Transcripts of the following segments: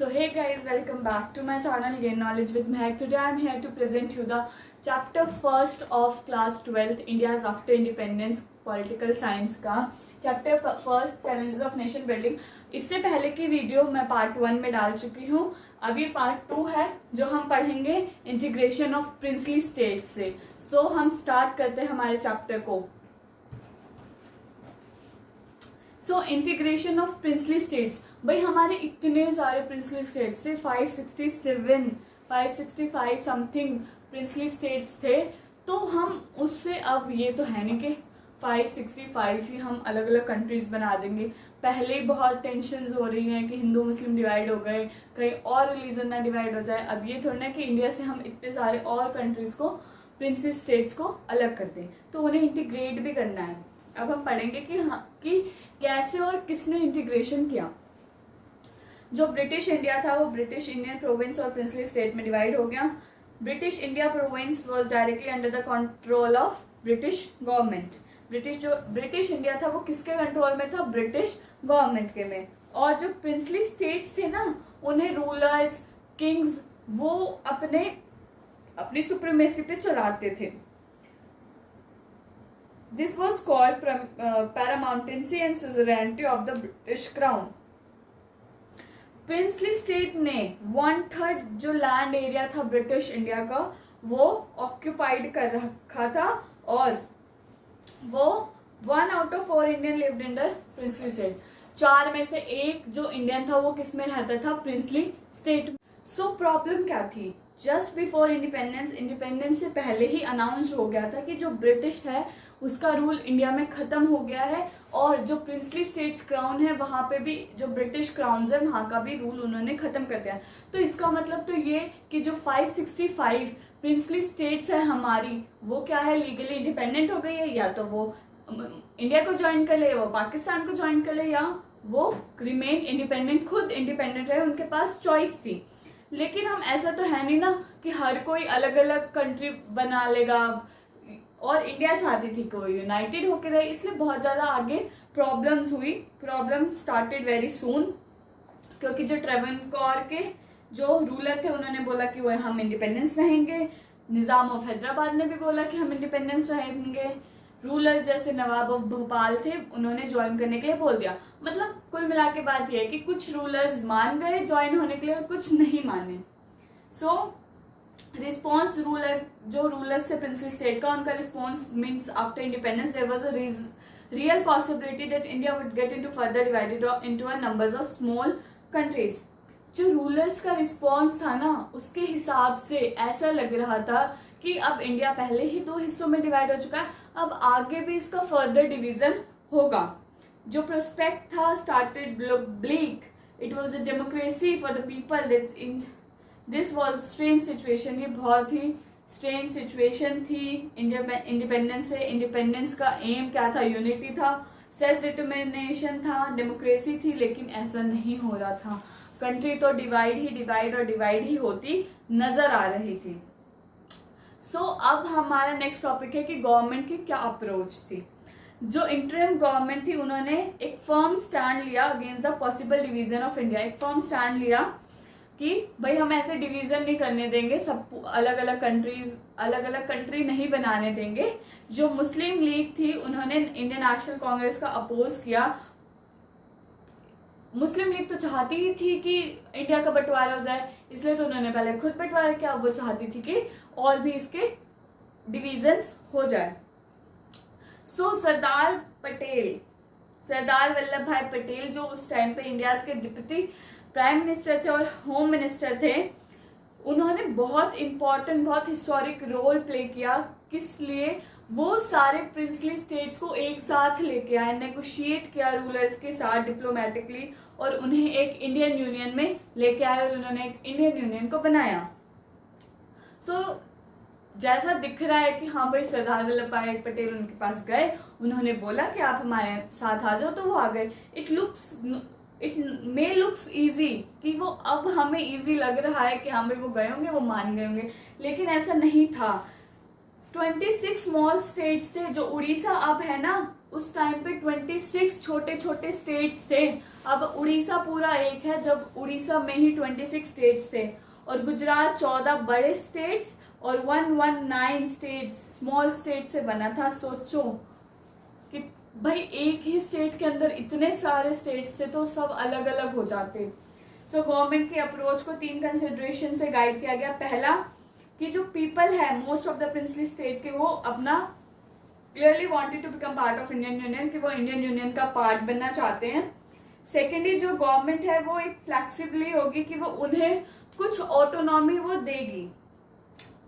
So hey guys, welcome back to my channel Gain Knowledge with Mehak. Today I am here to present you the chapter first of class 12 India's after independence political science का chapter first challenges of nation building. इससे पहले की video मैं part 1 में डाल चुकी हूँ. अब ये पार्ट 2 है जो हम पढ़ेंगे इंटीग्रेशन ऑफ प्रिंसली स्टेट से. सो हम स्टार्ट करते हैं हमारे चैप्टर को. So integration of princely states. भाई हमारे इतने सारे प्रिंसली स्टेट्स से 565 समथिंग प्रिंसली स्टेट्स थे. तो हम उससे अब ये तो है नहीं कि 565 ही हम अलग अलग कंट्रीज बना देंगे. पहले ही बहुत टेंशन्स हो रही हैं कि हिंदू मुस्लिम डिवाइड हो गए, कहीं और रिलीजन ना डिवाइड हो जाए. अब ये थोड़ा ना कि इंडिया से हम इतने सारे और कंट्रीज को प्रिंसली स्टेट्स को अलग कर दें, तो उन्हें इंटीग्रेट भी करना है. अब हम पढ़ेंगे कि हाँ कि कैसे और किसने इंटीग्रेशन किया. जो ब्रिटिश इंडिया था वो ब्रिटिश इंडियन प्रोविंस और प्रिंसली स्टेट में डिवाइड हो गया. British India province was directly under the control of British government. British India था वो किसके कंट्रोल में था? ब्रिटिश गवर्नमेंट के में. और जो प्रिंसली स्टेट्स थे ना, उन्हें रूलर्स किंग्स वो अपनी सुप्रीमेसी पे चलाते थे. This was called paramountcy and suzerainty of the British Crown. Princely state ने 1/3 जो लैंड एरिया था ब्रिटिश इंडिया का वो ऑक्यूपाइड कर रखा था, और वो 1 out of 4 Indian lived in the princely state. 4 में से 1 जो इंडियन था वो किस में रहता था? Princely state. सो प्रॉब्लम क्या थी? जस्ट बिफोर इंडिपेंडेंस से पहले ही अनाउंस हो गया था कि जो ब्रिटिश है उसका रूल इंडिया में खत्म हो गया है, और जो प्रिंसली स्टेट्स क्राउन है वहां पे भी जो ब्रिटिश क्राउन्स है वहां का भी रूल उन्होंने खत्म कर दिया. तो इसका मतलब तो ये कि जो 565 प्रिंसली स्टेट्स है हमारी, वो क्या है? लीगली इंडिपेंडेंट हो गई है. या तो वो इंडिया को ज्वाइन कर ले, वो पाकिस्तान को ज्वाइन कर ले, या वो रिमेन इंडिपेंडेंट, खुद इंडिपेंडेंट रहे. उनके पास चॉइस थी. लेकिन हम ऐसा तो है नहीं ना कि हर कोई अलग अलग कंट्री बना लेगा. और इंडिया चाहती थी कि वो यूनाइटेड होकर रहे, इसलिए बहुत ज़्यादा आगे प्रॉब्लम्स हुई. प्रॉब्लम स्टार्टेड वेरी सून, क्योंकि जो ट्रेवनकोर के जो रूलर थे उन्होंने बोला कि वो हम इंडिपेंडेंस रहेंगे. निज़ाम ऑफ हैदराबाद ने भी बोला कि हम इंडिपेंडेंस रहेंगे. रूलर्स जैसे नवाब ऑफ भोपाल थे, उन्होंने ज्वाइन करने के लिए बोल दिया. मतलब कुल मिला के बात यह है कि कुछ रूलर्स मान गए ज्वाइन होने के लिए और कुछ नहीं माने. सो रिस्पॉन्स जो रूलर्स से प्रिंसली स्टेट का, उनका response means after independence there was a real possibility that India would get into further divided into a numbers of small countries. जो रूलर्स का रिस्पॉन्स था ना, उसके हिसाब से ऐसा लग रहा था कि अब इंडिया पहले ही 2 हिस्सों में डिवाइड हो चुका है, अब आगे भी इसका फर्दर डिवीजन होगा. जो प्रोस्पेक्ट था started bleak. It was a democracy for the people that in this was strange situation. ये बहुत ही स्ट्रेंज सिचुएशन थी. इंडिपेंडेंस से इंडिपेंडेंस का एम क्या था? यूनिटी था, सेल्फ डिटर्मिनेशन था, डेमोक्रेसी थी. लेकिन ऐसा नहीं हो रहा था. कंट्री तो डिवाइड ही होती नजर आ रही थी. सो अब हमारा नेक्स्ट टॉपिक है कि गवर्नमेंट की क्या अप्रोच थी. जो इंटरिम गवर्नमेंट थी उन्होंने एक फर्म स्टैंड लिया against the possible division of India. एक फर्म स्टैंड लिया कि भाई हम ऐसे डिवीजन नहीं करने देंगे, सब अलग अलग कंट्री नहीं बनाने देंगे. जो मुस्लिम लीग थी उन्होंने इंडियन नेशनल कांग्रेस का अपोज किया. मुस्लिम लीग तो चाहती ही थी कि इंडिया का बंटवारा हो जाए, इसलिए तो उन्होंने पहले खुद बंटवारा किया. वो चाहती थी कि और भी इसके डिवीजन्स हो जाए. सो सरदार वल्लभ भाई पटेल जो उस टाइम पे इंडिया के डिप्टी प्राइम मिनिस्टर थे और होम मिनिस्टर थे, उन्होंने बहुत इंपॉर्टेंट, बहुत हिस्टोरिक रोल प्ले किया. किस लिए? वो सारे प्रिंसली स्टेट्स को एक साथ लेके आए, नेगोशिएट किया रूलर्स के साथ डिप्लोमेटिकली, और उन्हें एक इंडियन यूनियन में लेके आए, और उन्होंने एक इंडियन यूनियन को बनाया. सो जैसा दिख रहा है कि हाँ भाई सरदार वल्लभ भाई पटेल उनके पास गए, उन्होंने बोला कि आप हमारे साथ आ जाओ, तो वो आ गए. इट मे लुक्स ईजी कि वो अब हमें ईजी लग रहा है कि हाँ भाई वो गए होंगे, वो मान गए होंगे, लेकिन ऐसा नहीं था. 26 स्मॉल स्टेट्स थे। जो उड़ीसा अब है ना, उस टाइम पे 26 छोटे छोटे स्टेट्स थे। अब उड़ीसा पूरा एक है, जब उड़ीसा में ही 26 स्टेट्स थे। और गुजरात 14 बड़े स्टेट्स और 119 स्टेट्स स्मॉल स्टेट से बना था। सोचो कि भाई एक ही स्टेट के अंदर इतने सारे स्टेट्स थे, तो सब अलग अलग हो जाते। सो गवर्नमेंट की अप्रोच को 3 कंसिडरेशन से गाइड किया गया। पहला कि जो पीपल है most of the princely state के, वो अपना clearly wanted to become part of Indian union, कि वो इंडियन यूनियन का पार्ट बनना चाहते हैं। सेकेंडली जो गवर्नमेंट है वो एक फ्लेक्सिबली होगी, कि वो उन्हें कुछ ऑटोनॉमी वो देगी।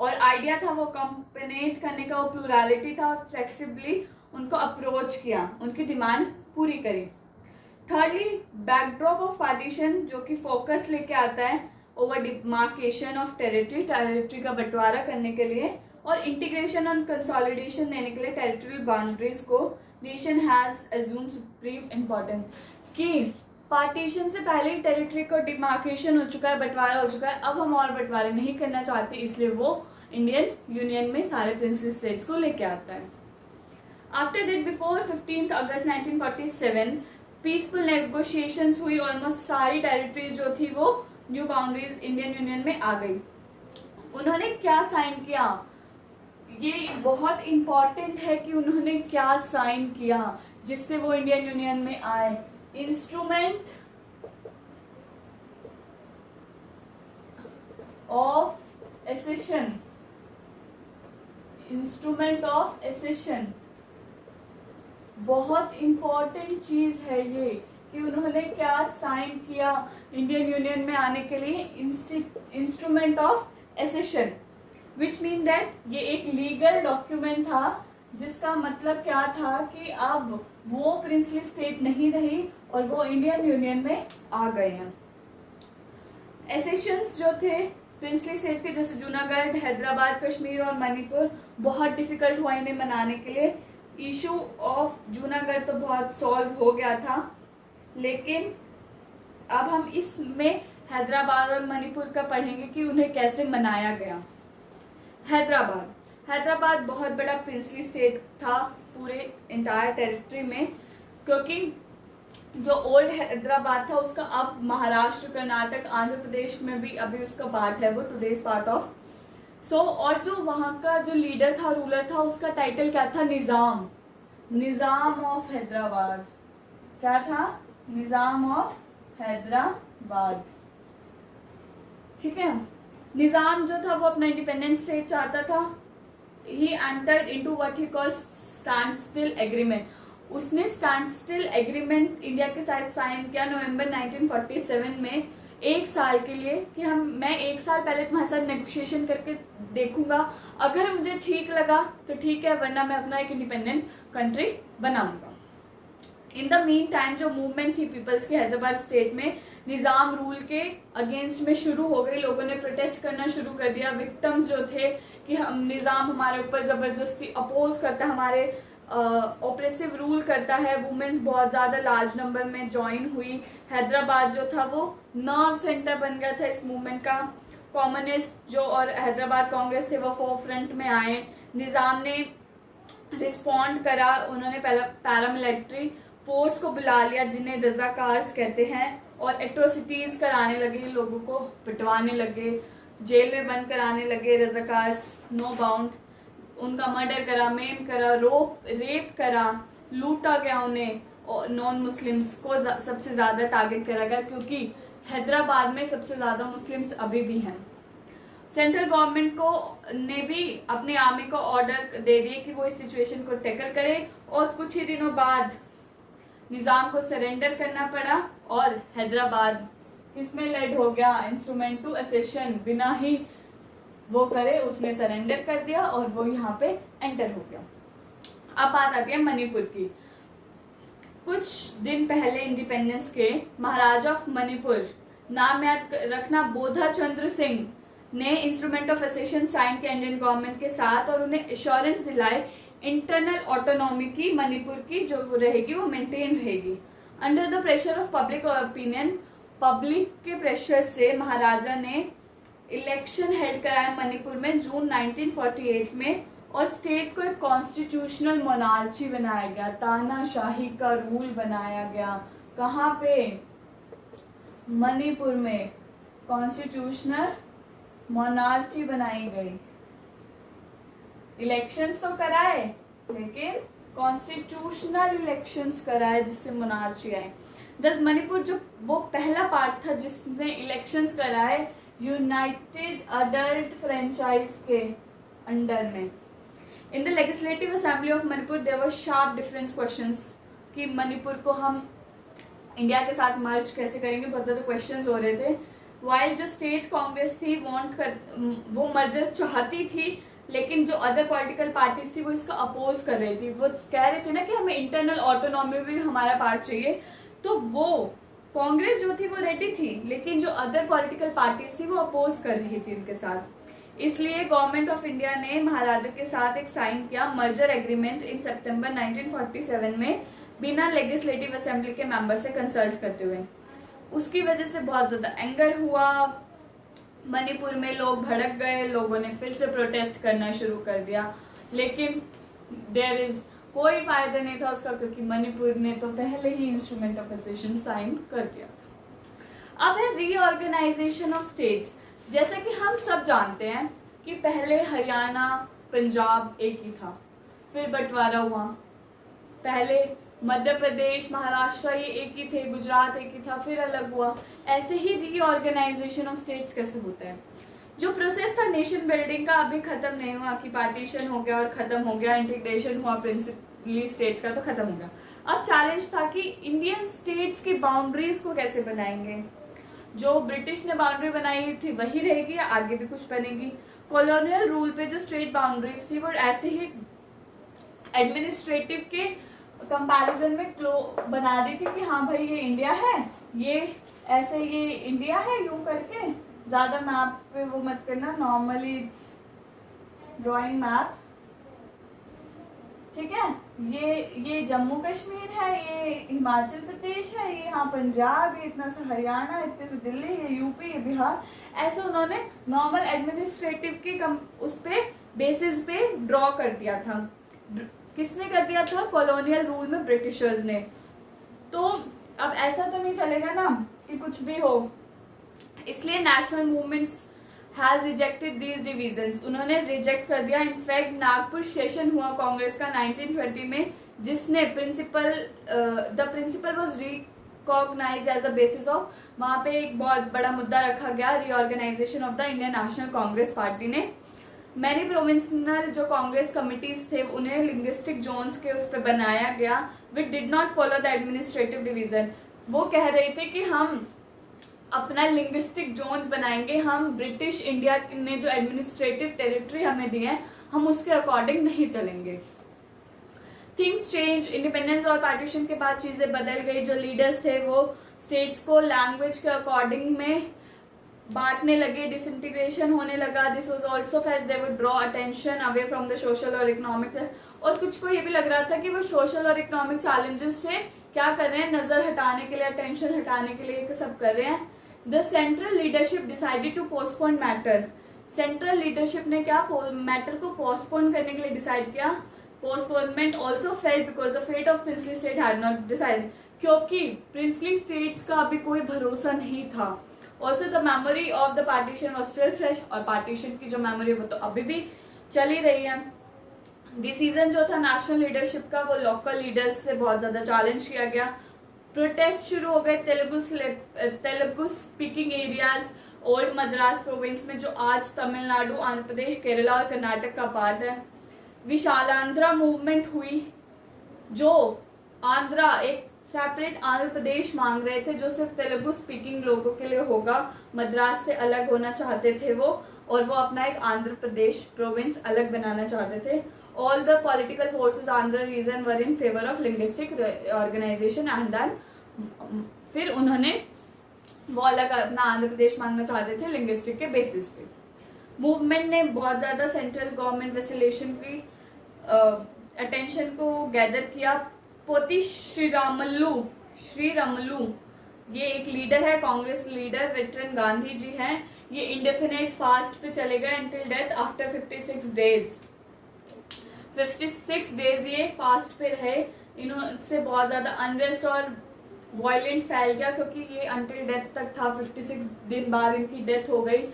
और आइडिया था वो कॉम्बिनेट करने का, वो प्लूरलिटी था, और फ्लेक्सिबली उनको अप्रोच किया, उनकी डिमांड पूरी करी। थर्डली बैकड्रॉप ऑफ पार्टीशन, जो कि फोकस लेके आता है ओवर डिमार्केशन ऑफ टेरिटरी का बंटवारा करने के लिए, और इंटीग्रेशन और कंसोलिडेशन देने के लिए टेरिटोरियल बाउंड्रीज को nation has assume supreme importance. कि पार्टीशन से पहले ही टेरिटरी को डिमार्केशन हो चुका है, बंटवारा हो चुका है, अब हम और बंटवारे नहीं करना चाहते, इसलिए वो इंडियन यूनियन में सारे प्रिंसली स्टेट्स को लेके आता है। After that before 15 August 1947 peaceful negotiations हुई। ऑलमोस्ट सारी टेरिटरीज जो थी वो न्यू बाउंड्रीज इंडियन यूनियन में आ गई। उन्होंने क्या साइन किया, ये बहुत इंपॉर्टेंट है कि उन्होंने क्या साइन किया जिससे वो इंडियन यूनियन में आए। Instrument of accession, instrument of accession बहुत इंपॉर्टेंट चीज है ये, कि उन्होंने क्या साइन किया इंडियन यूनियन में आने के लिए। Instrument of accession, which mean that ये एक लीगल डॉक्यूमेंट था, जिसका मतलब क्या था कि अब वो प्रिंसली स्टेट नहीं रही और वो इंडियन यूनियन में आ गए हैं। एसेशंस जो थे प्रिंसली स्टेट के, जैसे जूनागढ़, हैदराबाद, कश्मीर और मणिपुर, बहुत डिफिकल्ट हुआ इन्हें मनाने के लिए। इशू ऑफ जूनागढ़ तो बहुत सॉल्व हो गया था, लेकिन अब हम इसमें हैदराबाद और मणिपुर का पढ़ेंगे कि उन्हें कैसे मनाया गया। हैदराबाद बहुत बड़ा प्रिंसली स्टेट था पूरे इंटायर टेरिटरी में, क्योंकि जो ओल्ड हैदराबाद था उसका अब महाराष्ट्र, कर्नाटक, आंध्र प्रदेश में भी अभी उसका पार्ट है, वो टुडेज पार्ट ऑफ। और जो वहाँ का जो लीडर था, रूलर था, उसका टाइटल क्या था, निजाम ऑफ हैदराबाद। क्या था, निजाम ऑफ हैदराबाद। ठीक है, निजाम जो था वो अपना इंडिपेंडेंट स्टेट चाहता था। He entered into what he called stand still agreement. उसने स्टैंड स्टिल एग्रीमेंट इंडिया के साथ साइन किया नवंबर 1947 में, 1 साल के लिए, कि मैं 1 साल पहले तुम्हारे साथ नेगोशिएशन करके देखूंगा, अगर मुझे ठीक लगा तो ठीक है, वरना मैं अपना एक इंडिपेंडेंट कंट्री बनाऊंगा। इन द मीन टाइम जो मूवमेंट थी पीपल्स की हैदराबाद स्टेट में निजाम रूल के अगेंस्ट में शुरू हो गई। लोगों ने प्रोटेस्ट करना शुरू कर दिया। विक्टिम्स जो थे कि हम निजाम हमारे ऊपर जबरदस्ती अपोज करता है, हमारे ऑपरेसिव रूल करता है। वुमेन्स बहुत ज़्यादा लार्ज नंबर में ज्वाइन हुई। हैदराबाद जो था वो नर्व सेंटर बन गया था इस मूवमेंट का। कम्युनिस्ट जो और हैदराबाद कांग्रेस थे वो फोरफ्रंट में आए। निज़ाम ने रिस्पॉन्ड करा। उन्होंने पहला पैरामिलिट्री फोर्स को बुला लिया जिन्हें रजाकार्स कहते हैं, और एट्रोसिटीज़ कराने लगे, लोगों को पिटवाने लगे, जेल में बंद कराने लगे। रजाकार्स नो बाउंड, उनका मर्डर करा, मेम करा, रेप करा, लूटा गया उन्हें, और नॉन मुस्लिम्स को सबसे ज़्यादा टारगेट करा गया, क्योंकि हैदराबाद में सबसे ज़्यादा मुस्लिम्स अभी भी हैं। सेंट्रल गवर्नमेंट को ने भी अपने आर्मी को ऑर्डर दे दिए कि वो इस सिचुएशन को टैकल करे, और कुछ ही दिनों बाद निज़ाम को सरेंडर करना पड़ा और हैदराबाद इसमें लेड हो गया इंस्ट्रूमेंट टू एसेशन। बिना ही वो करे उसने सरेंडर कर दिया और वो यहाँ पे एंटर हो गया। अब बात आती है मणिपुर की। कुछ दिन पहले इंडिपेंडेंस के महाराजा ऑफ मणिपुर, नाम याद रखना, बोधा चंद्र सिंह ने इंस्ट्रूमेंट ऑफ एसेशन साइन किया इंडियन गवर्नमेंट के साथ, और उन्हें एश्योरेंस दिलाए इंटरनल ऑटोनॉमी की मणिपुर की जो रहेगी वो मेंटेन रहेगी। Under the pressure of public opinion, public के प्रेशर से महाराजा ने इलेक्शन हेल्ड कराया मणिपुर में जून 1948 में, और स्टेट को एक कॉन्स्टिट्यूशनल मोनार्ची बनाया गया, तानाशाही का रूल बनाया गया। कहाँ पे? मणिपुर में कॉन्स्टिट्यूशनल मोनार्ची बनाई गई। इलेक्शंस तो कराए लेकिन कॉन्स्टिट्यूशनल इलेक्शंस कराए जिससे मोनार्ची आए। दस मणिपुर जो वो पहला पार्ट था जिसने इलेक्शंस कराए यूनाइटेड अडल्ट फ्रेंचाइज के अंडर में। In the legislative assembly of Manipur there were sharp difference questions कि मणिपुर को हम इंडिया के साथ मर्ज कैसे करेंगे, बहुत ज़्यादा क्वेश्चंस हो रहे थे। वाइल जो स्टेट कांग्रेस थी वो मर्जर चाहती थी, लेकिन जो अदर पॉलिटिकल पार्टीज थी वो इसका अपोज कर रही थी। वो कह रहे थे ना कि हमें इंटरनल ऑटोनॉमी भी हमारा पार्ट चाहिए, तो वो कांग्रेस जो थी वो रेडी थी, लेकिन जो अदर पॉलिटिकल पार्टीज थी वो अपोज कर रही थी उनके साथ। इसलिए गवर्नमेंट ऑफ इंडिया ने महाराजा के साथ एक साइन किया मर्जर एग्रीमेंट इन सितंबर 1947 में, बिना लेजिस्लेटिव असेंबली के मेंबर से कंसल्ट करते हुए। उसकी वजह से बहुत ज़्यादा एंगर हुआ, मणिपुर में लोग भड़क गए, लोगों ने फिर से प्रोटेस्ट करना शुरू कर दिया, लेकिन देयर इज कोई फायदा नहीं था उसका, क्योंकि मणिपुर ने तो पहले ही इंस्ट्रूमेंट ऑफ एसेशन साइन कर दिया था। अब है रीऑर्गेनाइजेशन ऑफ स्टेट्स। जैसा कि हम सब जानते हैं कि पहले हरियाणा पंजाब एक ही था, फिर बंटवारा हुआ, पहले मध्य प्रदेश महाराष्ट्र ये एक ही थे, गुजरात एक ही था, फिर अलग हुआ। ऐसे ही रीऑर्गेनाइजेशन ऑफ स्टेट्स कैसे होता है? जो प्रोसेस था नेशन बिल्डिंग का अभी खत्म नहीं हुआ कि पार्टीशन हो गया और खत्म हो गया, इंटीग्रेशन हुआ प्रिंसिपली स्टेट्स का तो खत्म हो गया। अब चैलेंज था कि इंडियन स्टेट्स की बाउंड्रीज को कैसे बनाएंगे। जो ब्रिटिश ने बाउंड्री बनाई थी वही रहेगी या आगे भी कुछ बनेगी? कॉलोनियल रूल पे जो स्टेट बाउंड्रीज थी वो ऐसे ही एडमिनिस्ट्रेटिव के कंपैरिजन में बना दी थी कि हाँ भाई ये इंडिया है, ये ऐसे ये इंडिया है, यूं करके। ज़्यादा मैप पे वो मत करना, नॉर्मली ड्राइंग मैप, ठीक है। ये जम्मू कश्मीर है, ये हिमाचल प्रदेश है, ये यहाँ पंजाब, ये इतना सा हरियाणा, इतने से दिल्ली, ये यूपी, ये बिहार। ऐसे उन्होंने नॉर्मल एडमिनिस्ट्रेटिव के उस पे बेसिस पे ड्रॉ कर दिया था। किसने कर दिया था? कॉलोनियल रूल में ब्रिटिशर्स ने। तो अब ऐसा तो नहीं चलेगा ना कि कुछ भी हो, इसलिए national movements has rejected these divisions. उन्होंने रिजेक्ट कर दिया। इनफैक्ट नागपुर सेशन हुआ कांग्रेस का 1920 में, जिसने the principle was recognised as the basis of, वहाँ पे एक बहुत बड़ा मुद्दा रखा गया reorganisation of the Indian National Congress party ने। मैनी प्रोविंशियल जो कांग्रेस कमिटीज थे उन्हें लिंग्विस्टिक जोन्स के उस पर बनाया गया, which did not follow the administrative division. वो कह रहे थे कि हम अपना लिंग्विस्टिक जोन्स बनाएंगे, हम ब्रिटिश इंडिया ने जो एडमिनिस्ट्रेटिव टेरिटरी हमें दी है हम उसके अकॉर्डिंग नहीं चलेंगे। Things change. इंडिपेंडेंस और पार्टीशन के बाद चीज़ें बदल गई। जो लीडर्स थे वो स्टेट्स को लैंग्वेज के अकॉर्डिंग में बांटने लगे, डिसइंटीग्रेशन होने लगा। This was also felt they would draw attention away from the social और इकोनॉमिक, और कुछ को ये भी लग रहा था कि वो सोशल और इकोनॉमिक चैलेंजेस से क्या कर रहे हैं, नजर हटाने के लिए, अटेंशन हटाने के लिए सब कर रहे हैं। The central leadership decided to postpone matter. Central leadership ने क्या मैटर को पोस्टपोन करने के लिए डिसाइड किया। Postponement also failed because the fate of princely state had not decide, क्योंकि प्रिंसली स्टेट्स का अभी कोई भरोसा नहीं था। Also the memory of the partition was still fresh, और पार्टीशन की जो मेमोरी वो तो अभी भी चली रही है। डिसीजन जो था नेशनल लीडरशिप का वो लोकल लीडर्स से बहुत ज्यादा चैलेंज किया गया। प्रोटेस्ट शुरू हो गए Telugu speaking areas old Madras province में, जो आज तमिलनाडु, आंध्र प्रदेश, केरला और कर्नाटक का पार्ट है। विशालांध्रा मूवमेंट हुई, जो आंध्रा एक सेपरेट आंध्र प्रदेश मांग रहे थे जो सिर्फ तेलुगु स्पीकिंग लोगों के लिए होगा। मद्रास से अलग होना चाहते थे वो, और वो अपना एक आंध्र प्रदेश प्रोविंस अलग बनाना चाहते थे। All the political forces Andhra region were in favour of linguistic organisation and then फिर उन्होंने वो अलग अपना आंध्र प्रदेश मांगना चाहते थे लिंग्विस्टिक के बेसिस पे। मूवमेंट ने बहुत ज़्यादा सेंट्रल गवर्नमेंट वेसिलेशन की अटेंशन को गैदर किया। पोती श्रीरामुलु ये एक लीडर है, कांग्रेस लीडर, वेटरन गांधी जी हैं। ये इंडेफिनेट फास्ट पे चले गए until death after 56 days। 56 days ये फास्ट पे रहे। इनसे बहुत ज़्यादा अनरेस्ट और वायलेंट फैल गया, क्योंकि ये अंटिल डेथ तक था। 56 दिन बाद इनकी डेथ हो गई।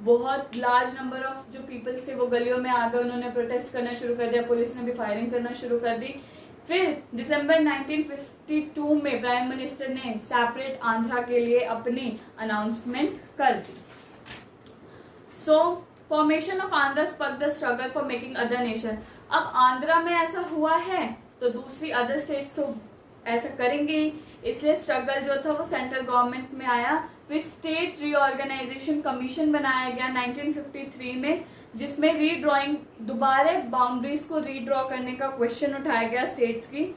बहुत लार्ज नंबर ऑफ जो पीपल्स थे वो गलियों में आ गए, उन्होंने प्रोटेस्ट करना शुरू कर दिया, पुलिस ने भी फायरिंग करना शुरू कर दी। फिर दिसंबर 1952 में प्राइम मिनिस्टर ने सेपरेट आंध्रा के लिए अपनी अनाउंसमेंट कर दी। So formation of Andhra spark the struggle for making other nation. अब आंध्रा में ऐसा हुआ है तो दूसरी अदर स्टेट्स तो ऐसा करेंगे, इसलिए स्ट्रगल जो था वो सेंट्रल गवर्नमेंट में आया। फिर स्टेट रीऑर्गेनाइजेशन कमीशन बनाया गया 1953 में, जिसमें रीड्रॉइंग, दोबारा बाउंड्रीज को रीड्रॉ करने का क्वेश्चन उठाया गया स्टेट्स की।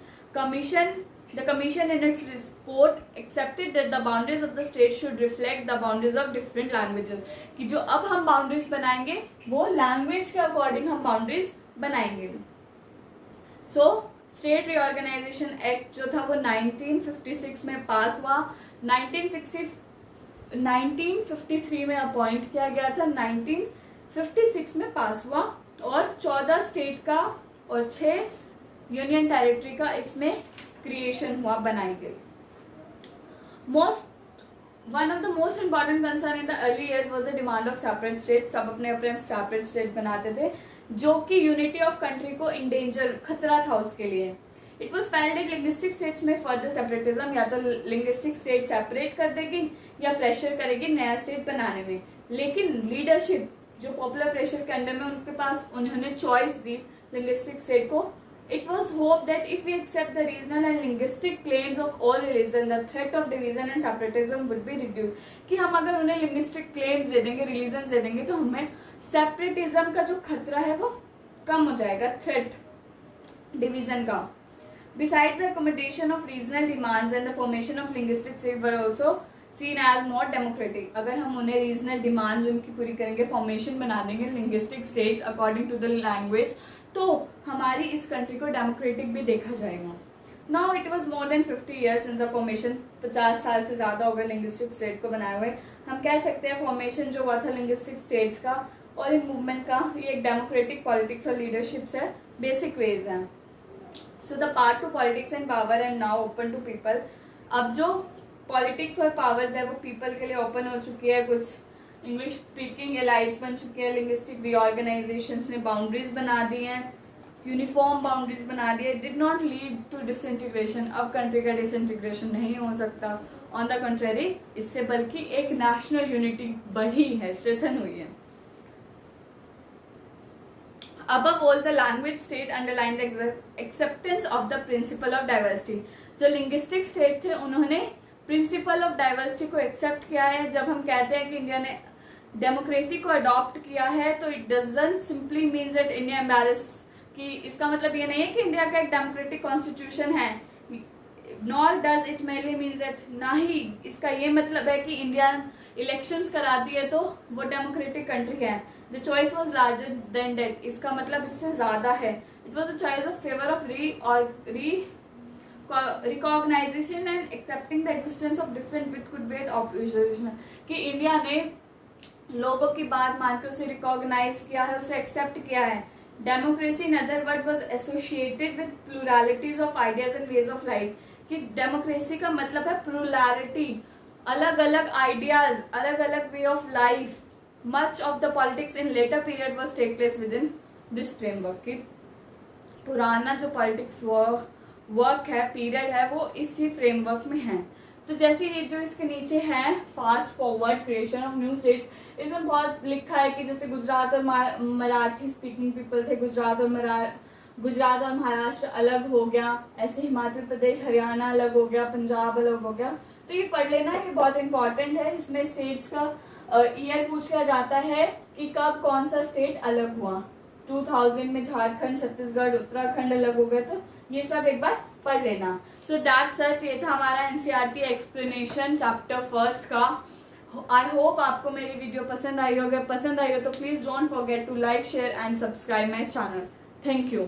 The commission in its report accepted that the boundaries of the state should reflect the boundaries of different languages, कि जो अब हम बाउंड्रीज बनाएंगे वो लैंग्वेज के अकॉर्डिंग हम बाउंड्रीज बनाएंगे। सो स्टेट रीऑर्गेनाइजेशन एक्ट जो था वो 1956 में पास हुआ। 1953 में अपॉइंट किया गया था, 1956 में पास हुआ, और 14 स्टेट का और 6 यूनियन टेरिटरी का इसमें क्रिएशन हुआ, बनाई गई। One of the most important concern in the early years was the demand of separate state. सब अपने अपने सेपरेट स्टेट बनाते थे, जो कि यूनिटी ऑफ कंट्री को इंडेंजर, खतरा था उसके लिए। It was failed that linguistic states में फर्दर सेपरेटिज्म, या तो लिंग्विस्टिक स्टेट सेपरेट कर देगी या प्रेशर करेगी नया स्टेट बनाने में। लेकिन लीडरशिप जो पॉपुलर प्रेशर के अंडर में उनके पास, उन्होंने चॉइस दी लिंग्विस्टिक स्टेट को। It was hoped that if we accept the regional and linguistic claims of all religions, the threat of division and separatism would be reduced. कि हम अगर उन्हें linguistic claims दे देंगे, religions दे देंगे, तो हमें separatism का जो खतरा है वो कम हो जाएगा, threat division का। Besides the accommodation of regional demands and the formation of linguistic states were also seen as more democratic. अगर हम उन्हें रीजनल डिमांड्स उनकी पूरी करेंगे, फॉर्मेशन बना देंगे linguistic states according to the language, तो हमारी इस कंट्री को डेमोक्रेटिक भी देखा जाएगा। Now it was more than 50 years since the formation. 50 साल से ज़्यादा हो गए लिंग्विस्टिक स्टेट को बनाए हुए। हम कह सकते हैं फॉर्मेशन जो हुआ था लिंग्विस्टिक स्टेट्स का और इन मूवमेंट का, ये एक डेमोक्रेटिक पॉलिटिक्स और लीडरशिप से बेसिक वेज हैं। So the part to politics and power and now open to people. अब जो पॉलिटिक्स और पावर्स है वो पीपल के लिए ओपन हो चुकी है। कुछ इंग्लिश स्पीकिंग एलाइट्स बन चुके हैं, लिंग्विस्टिक रीऑर्गेनाइजेशंस ने बाउंड्रीज बना दी हैं, यूनिफॉर्म बाउंड्रीज बना दी है। Did not lead to disintegration. अब कंट्री का डिसइंटीग्रेशन नहीं हो सकता, ऑन द कंट्रेरी इससे बल्कि एक नेशनल यूनिटी बढ़ी है, स्ट्रेंथन हुई है। Above all, the language state underlined the acceptance of the principle of diversity. जो लिंग्विस्टिक स्टेट थे उन्होंने प्रिंसिपल ऑफ डाइवर्सिटी को एक्सेप्ट किया है। जब हम कहते हैं कि इंडिया ने डेमोक्रेसी को अडॉप्ट किया है, तो it doesn't simply means that India embarrass, कि इसका मतलब ये नहीं है कि इंडिया का एक डेमोक्रेटिक कॉन्स्टिट्यूशन है, nor does it mainly means that, ना ही इसका ये मतलब है कि इंडिया इलेक्शंस कराती है तो वो डेमोक्रेटिक कंट्री है। The choice was larger than that, इसका मतलब इससे ज़्यादा है। It was a choice of favour of recognition and accepting the existence of different with could be opposition, कि इंडिया ने लोगों की बात मान के उसे रिकॉग्नाइज किया है, उसे एक्सेप्ट किया है। Democracy in other word was associated with pluralities of ideas and ways of life, कि डेमोक्रेसी का मतलब है प्लूरलिटी, अलग अलग आइडियाज, अलग अलग way of life. Much of the politics in later period was take place within this framework, कि पुराना जो पॉलिटिक्स वर्क है, पीरियड है, वो इसी फ्रेमवर्क में है। तो जैसे ये जो इसके नीचे है fast forward creation of new states, इसमें बहुत लिखा है कि जैसे गुजरात और मराठी स्पीकिंग पीपल थे, गुजरात और महाराष्ट्र अलग हो गया, ऐसे हिमाचल प्रदेश हरियाणा अलग हो गया, पंजाब अलग हो गया। तो ये पढ़ लेना, ये बहुत इंपॉर्टेंट है। इसमें स्टेट्स का ईयर पूछा जाता है कि कब कौन सा स्टेट अलग हुआ। 2000 में झारखंड, छत्तीसगढ़, उत्तराखंड अलग हो गए, तो ये सब एक बार पढ़ लेना। सो दैट्स इट, ये था हमारा एनसीईआरटी एक्सप्लेनेशन चैप्टर फर्स्ट का। आई होप आपको मेरी वीडियो पसंद आई हो। अगर पसंद आई हो तो please don't forget to like, share and subscribe my channel. Thank you.